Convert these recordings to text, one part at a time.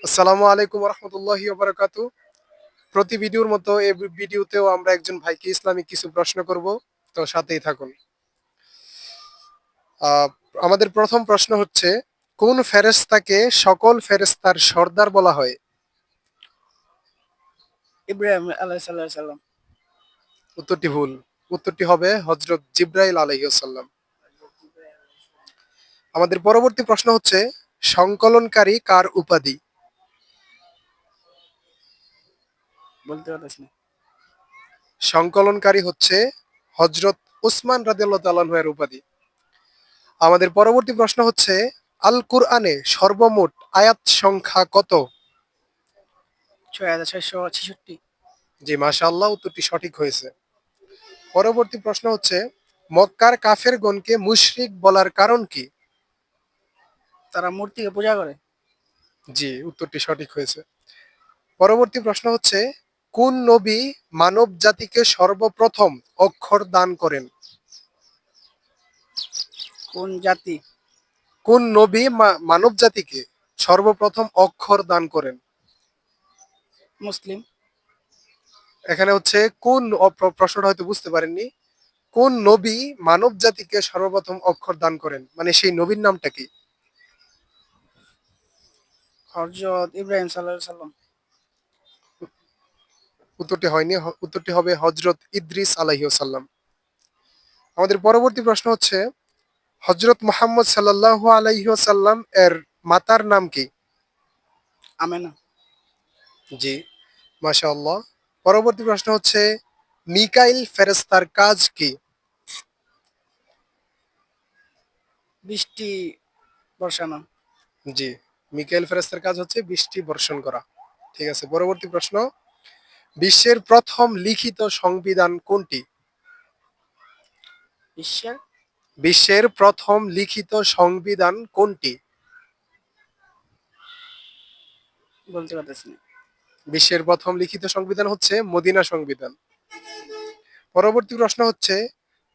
আসসালামু আলাইকুম রহমতুল্লাহি বারাকাতু। প্রতি ভিডিওর মতো এই ভিডিওতেও আমরা একজন ভাইকে ইসলামিক কিছু প্রশ্ন করব, তো সাথেই থাকুন। আহ, আমাদের প্রথম প্রশ্ন হচ্ছে, কোন ফেরেশতাকে সকল ফেরেশতার সর্দার বলা হয়? ইব্রাহিম সাল্লাম। উত্তরটি ভুল। উত্তরটি হবে হযরত জিবরাইল আলাইহিস সালাম। আমাদের পরবর্তী প্রশ্ন হচ্ছে, সংকলনকারী কার উপাধি? বলতে পারতেছি না। সংকলনকারী হচ্ছে হযরত উসমান রাদিয়াল্লাহু তাআলা এর উপাধি। আমাদের পরবর্তী প্রশ্ন হচ্ছে, আল কুরআনে সর্বমোট আয়াত সংখ্যা কত? 6,666। জি, মাশাআল্লাহ, উত্তরটি সঠিক হয়েছে। পরবর্তী প্রশ্ন হচ্ছে, মক্কার কাফেরগণকে মুশরিক বলার কারণ কি? তারা মূর্তিকে পূজা করে। জি, উত্তরটি সঠিক হয়েছে। পরবর্তী প্রশ্ন হচ্ছে, কোন নবী মানব জাতিকে সর্বপ্রথম অক্ষর দান করেন? কোন জাতি? কোন নবী মানব জাতিকে সর্বপ্রথম অক্ষর দান করেন? মুসলিম। এখানে হচ্ছে কোন প্রশ্নটা হয়তো বুঝতে পারেননি। কোন নবী মানব জাতিকে সর্বপ্রথম অক্ষর দান করেন, মানে সেই নবীর নামটা কি? হযরত ইব্রাহিম সাল্লাম। উত্তরটি হয়নি। উত্তরটি হবে হযরত ইদ্রিস আলাইহিস সালাম। আমাদের পরবর্তী প্রশ্ন হচ্ছে, হযরত মুহাম্মদ সাল্লাল্লাহু আলাইহি ওয়াসাল্লাম এর মাতার নাম কি? আমেনা। জি, মাশাআল্লাহ। পরবর্তী প্রশ্ন হচ্ছে, মিকাইল ফেরেশতার কাজ কি? বৃষ্টি বর্ষানো। জি, মিকাইল ফেরেশতার কাজ হচ্ছে বৃষ্টি বর্ষণ করা। ঠিক আছে, পরবর্তী প্রশ্ন, বিশ্বের প্রথম লিখিত সংবিধান কোনটি? বিশ্বের। বিশ্বের প্রথম লিখিত সংবিধান কোনটি? বলতে পারতেছি না। বিশ্বের প্রথম লিখিত সংবিধান হচ্ছে মদিনা সংবিধান। পরবর্তী প্রশ্ন হচ্ছে,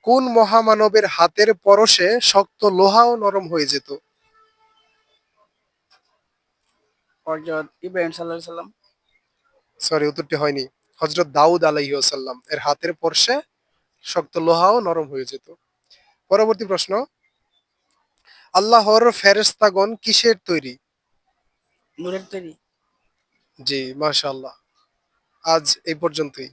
কোন মহামানবের হাতের পরশে শক্ত লোহাও নরম হয়ে যেত? হযরত ইব্রাহিম সাল্লাম। সরি, উত্তরটি হয়নি। হযরত দাউদ আলাইহিস সালাম এর হাতের স্পর্শে শক্ত লোহাও নরম হয়ে যেত। পরবর্তী প্রশ্ন, আল্লাহর ফেরেশতাগণ কিসের তৈরি? নূরের তৈরি। জি, মাশাআল্লাহ। আজ এই পর্যন্তই।